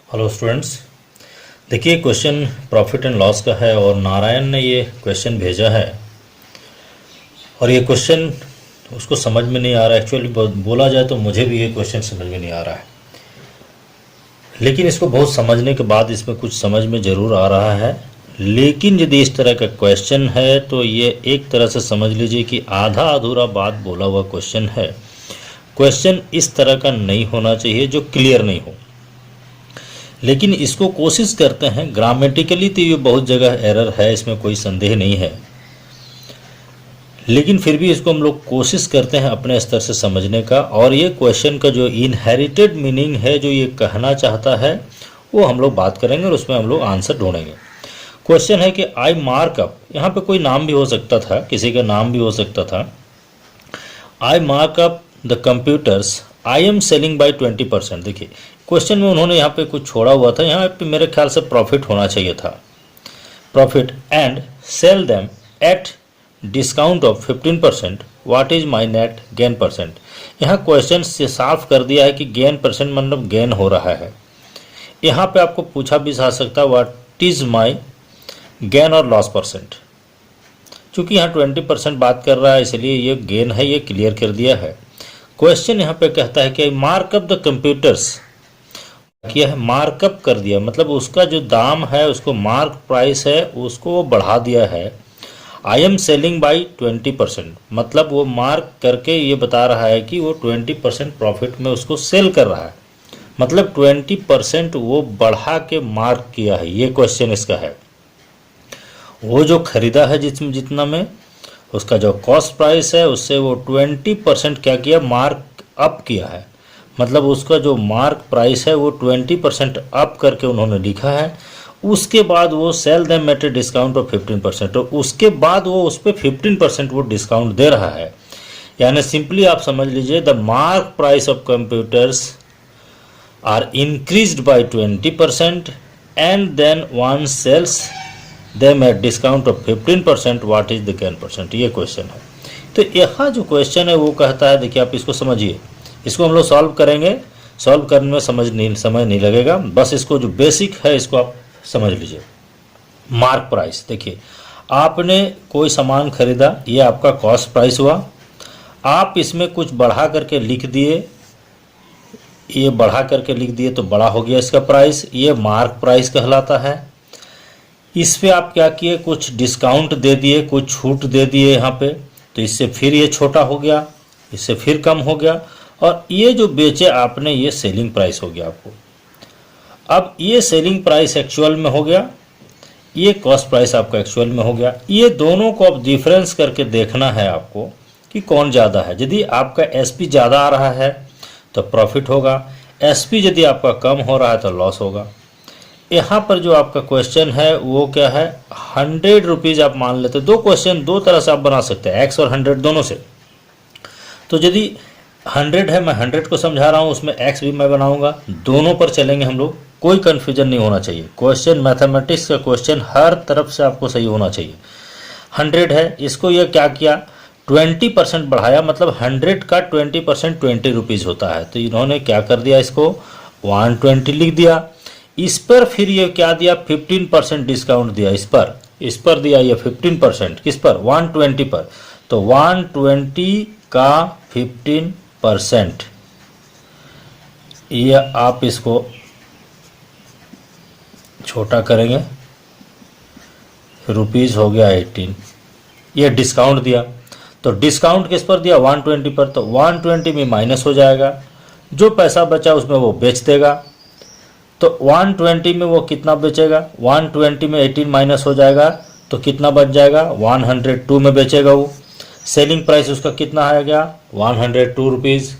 Hello students. देखिए question profit and loss का है और नारायण ने ये क्वेश्चन भेजा है और ये क्वेश्चन उसको समझ में नहीं आ रहा है। एक्चुअली बोला जाए तो मुझे भी ये क्वेश्चन समझ में नहीं आ रहा है, लेकिन इसको बहुत समझने के बाद इसमें कुछ समझ में ज़रूर आ रहा है। लेकिन यदि इस तरह का क्वेश्चन है तो ये एक तरह से समझ लीजिए कि आधा अधूरा बात बोला हुआ क्वेश्चन है। क्वेश्चन इस तरह का नहीं होना चाहिए जो क्लियर नहीं हो, लेकिन इसको कोशिश करते हैं। ग्रामेटिकली तो ये बहुत जगह एरर है, इसमें कोई संदेह नहीं है, लेकिन फिर भी इसको हम लोग कोशिश करते हैं अपने स्तर से समझने का। और ये क्वेश्चन का जो इनहेरिटेड मीनिंग है, जो ये कहना चाहता है, वो हम लोग बात करेंगे और उसमें हम लोग आंसर ढूंढेंगे। क्वेश्चन है कि आई मार्क अप, यहाँ पे कोई नाम भी हो सकता था, किसी का नाम भी हो सकता था। I mark up the computers I am selling by 20%। देखिए क्वेश्चन में उन्होंने यहाँ पे कुछ छोड़ा हुआ था, यहाँ पे मेरे ख्याल से प्रॉफिट होना चाहिए था, profit and sell them at discount of 15%। What is my net gain percent. यहाँ क्वेश्चन से साफ कर दिया है कि गेन परसेंट मतलब गेन हो रहा है। यहाँ पे आपको पूछा भी जा सकता है व्हाट इज माई गेन और लॉस परसेंट। चूंकि यहाँ 20% बात कर रहा है इसलिए ये गेन है, ये क्लियर कर दिया है। क्वेश्चन यहाँ पे कहता है कि मार्कअप द कंप्यूटर्स किया है, मार्कअप कर दिया मतलब उसका जो दाम है, उसको मार्क प्राइस है, उसको बढ़ा दिया है। आई एम सेलिंग बाई 20%, मतलब वो मार्क करके ये बता रहा है कि वो 20% प्रॉफिट में उसको सेल कर रहा है, मतलब 20% वो बढ़ा के मार्क किया है। ये क्वेश्चन इसका है। वो जो खरीदा है जिसमें जितना में उसका जो कॉस्ट प्राइस है, उससे वो 20% क्या किया, मार्क अप किया है। मतलब उसका जो मार्क प्राइस है वो 20% अप करके उन्होंने लिखा है। उसके बाद वो sell them at a discount of 15%, तो उसके बाद वो उस पर 15% वो डिस्काउंट दे रहा है। यानी सिंपली आप समझ लीजिए the mark price of computers are increased by 20% and then one sells them at discount of 15%। What is the gain percent. ये क्वेश्चन है। तो यहाँ जो क्वेश्चन है वो कहता है, देखिए आप इसको समझिए, इसको हम लोग सॉल्व करेंगे। सॉल्व करने में समय नहीं लगेगा, बस इसको जो बेसिक है इसको आप समझ लीजिए। मार्क प्राइस, देखिए आपने कोई सामान खरीदा, ये आपका कॉस्ट प्राइस हुआ। आप इसमें कुछ बढ़ा करके लिख दिए, ये बढ़ा करके लिख दिए तो बड़ा हो गया इसका प्राइस, ये मार्क प्राइस कहलाता है। इस पे आप क्या किए, कुछ डिस्काउंट दे दिए, कुछ छूट दे दिए यहाँ पे, तो इससे फिर ये छोटा हो गया, इससे फिर कम हो गया, और ये जो बेचे आपने ये सेलिंग प्राइस हो गया आपको। अब ये सेलिंग प्राइस एक्चुअल में हो गया, ये कॉस्ट प्राइस आपका एक्चुअल में हो गया। ये दोनों को अब डिफरेंस करके देखना है आपको कि कौन ज़्यादा है। यदि आपका एसपी ज़्यादा आ रहा है तो प्रॉफिट होगा, एसपी यदि आपका कम हो रहा है तो लॉस होगा। यहाँ पर जो आपका क्वेश्चन है वो क्या है, 100 रुपीज़ आप मान लेते। दो क्वेश्चन दो तरह से आप बना सकते हैं, एक्स और 100 दोनों से। तो यदि 100 है, मैं 100 को समझा रहा हूँ, उसमें एक्स भी मैं बनाऊंगा, दोनों पर चलेंगे हम लोग, कोई कन्फ्यूजन नहीं होना चाहिए। क्वेश्चन मैथमेटिक्स का क्वेश्चन हर तरफ से आपको सही होना चाहिए। 100 है, इसको ये क्या किया, 20% बढ़ाया, मतलब 100 का 20% 20 रुपीज़ होता है। तो इन्होंने क्या कर दिया, इसको 120 लिख दिया। इस पर फिर ये क्या दिया, 15% डिस्काउंट दिया, इस पर दिया ये 15%, किस पर, 120 पर। तो 120 का 15%, ये आप इसको छोटा करेंगे, रुपीज़ हो गया 18। ये डिस्काउंट दिया, तो डिस्काउंट किस पर दिया, 120 पर। तो 120 में माइनस हो जाएगा, जो पैसा बचा उसमें वो बेच देगा। तो 120 में वो कितना बेचेगा, 120 में 18 माइनस हो जाएगा तो कितना बच जाएगा, 102 में बेचेगा वो। सेलिंग प्राइस उसका कितना आ गया, 102 रुपीज़।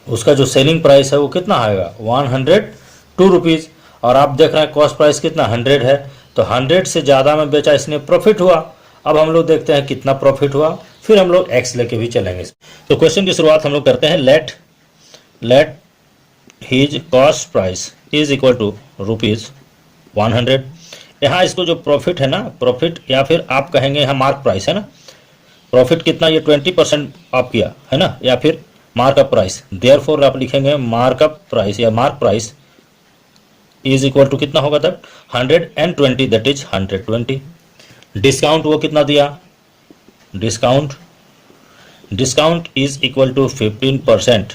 उसका जो सेलिंग प्राइस है वो कितना आएगा, 102 रुपीज़। और आप देख रहे हैं कॉस्ट प्राइस कितना, 100 है, तो 100 से ज़्यादा में बेचा, इसने प्रॉफिट हुआ। अब हम लोग देखते हैं कितना प्रॉफिट हुआ, फिर हम लोग एक्स लेके भी चलेंगे। तो क्वेश्चन की शुरुआत हम लोग करते हैं, let his cost price is equal to ₹100। यहाँ इसको जो प्रॉफिट है ना, प्रॉफिट या फिर आप कहेंगे यहाँ मार्क प्राइस है ना, प्रॉफिट कितना, ये 20% आप किया है ना, या फिर मार्कअप प्राइस। देयरफॉर आप लिखेंगे मार्कअप प्राइस या mark price is equal to कितना होगा तब 120 दैट इज 120। डिस्काउंट वो कितना दिया, डिस्काउंट इज इक्वल टू 15%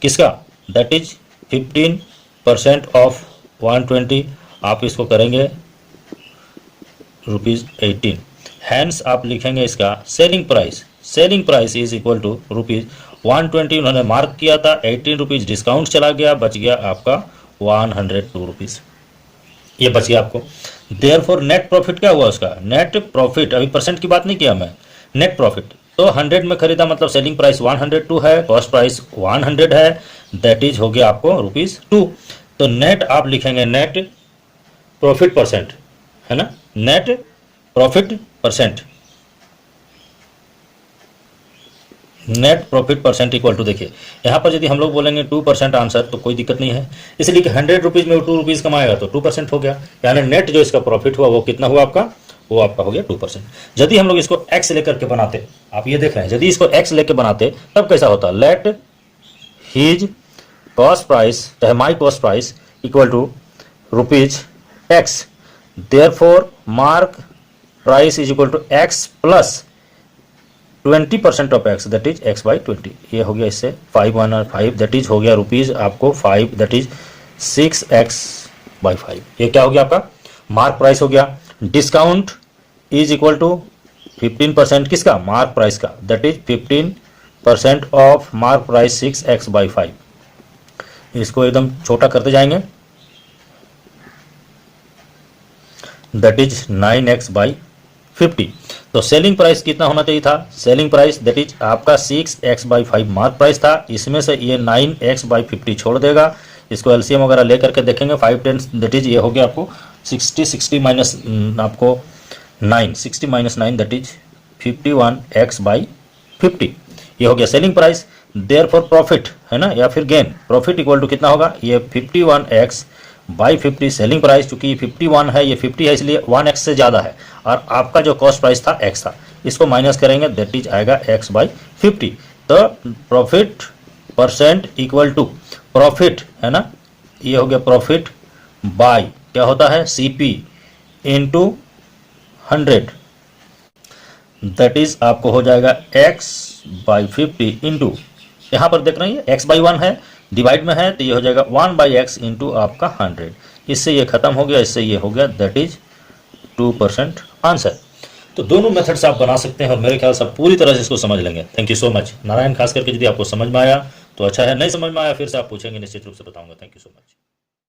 किसका, दैट इज 15% ऑफ 120, आप इसको करेंगे ₹18। हैंस आप लिखेंगे इसका selling price is equal to ₹120 उन्होंने मार्क किया था, ₹18 डिस्काउंट चला गया, बच गया आपका ₹102, ये बच गया आपको। देयरफॉर नेट प्रॉफिट क्या हुआ उसका, नेट प्रॉफिट, अभी परसेंट की बात नहीं किया मैं, नेट प्रॉफिट तो 100 में खरीदा मतलब सेलिंग प्राइस 102 है, कॉस्ट प्राइस 100 है, दैट इज हो गया आपको ₹2। तो नेट आप लिखेंगे नेट प्रॉफिट परसेंट, है ना, net profit percent, net profit percent equal to, देखिए यहाँ पर यदि हम लोग बोलेंगे 2% आंसर तो कोई दिक्कत नहीं है, इसलिए कि 100 रुपीज़ में वो ₹2 कमाएगा तो 2% हो गया, यानी नेट जो इसका प्रॉफिट हुआ वो कितना हुआ आपका, वो आपका हो गया 2%। यदि हम लोग इसको x लेकर के बनाते, आप ये देख रहे हैं, यदि इसको x लेकर बनाते तब कैसा होता, लेट हीज कॉस्ट प्राइस चाहे my cost price equal to ₹x, therefore mark price is equal to x plus 20% of x that is x by 20, ये हो गया इससे 5 1 और 5 दैट इज हो गया रुपीज़ आपको 5 दैट इज 6x बाई 5, ये क्या हो गया आपका मार्क प्राइस हो गया। डिस्काउंट इज इक्वल टू 15% किसका, मार्क प्राइस का, that is 15% of mark price 6x by 5, इसको एकदम छोटा करते जाएंगे, दैट इज 9x बाई 50। तो सेलिंग प्राइस कितना होना चाहिए था, सेलिंग प्राइस दैट इज आपका 6x बाई 5 मार्क प्राइस था, इसमें से ये 9x बाई 50 छोड़ देगा, इसको एलसीएम वगैरह लेकर के देखेंगे 5 10 दैट इज ये हो गया आपको 60 माइनस आपको 9 60 minus 9 that is 51x by 50, ये हो गया सेलिंग प्राइस। देयरफॉर प्रॉफिट है ना, या फिर गेन, प्रॉफिट इक्वल टू कितना होगा, ये 51x बाई 50 सेलिंग प्राइस, चूंकि ये 51 है ये 50 है इसलिए 1x से ज़्यादा है, और आपका जो कॉस्ट प्राइस था x था, इसको माइनस करेंगे दैट इज आएगा x बाई 50। तो profit percent equal to profit है ना, ये हो गया प्रॉफिट बाई क्या होता है CP इंटू 100, दैट इज आपको हो जाएगा x बाई 50 इंटू, यहाँ पर देख रहे हैं x बाई 1 है, डिवाइड में है तो ये हो जाएगा 1 बाई x इंटू आपका 100, इससे ये खत्म हो गया, इससे ये हो गया दैट इज 2% आंसर। तो दोनों मेथड्स आप बना सकते हैं और मेरे ख्याल से आप पूरी तरह से इसको समझ लेंगे। Thank you so much Narayan, खास करके यदि आपको समझ में आया तो अच्छा है, नहीं समझ में आया फिर से आप पूछेंगे, निश्चित रूप से बताऊंगा। Thank you so much.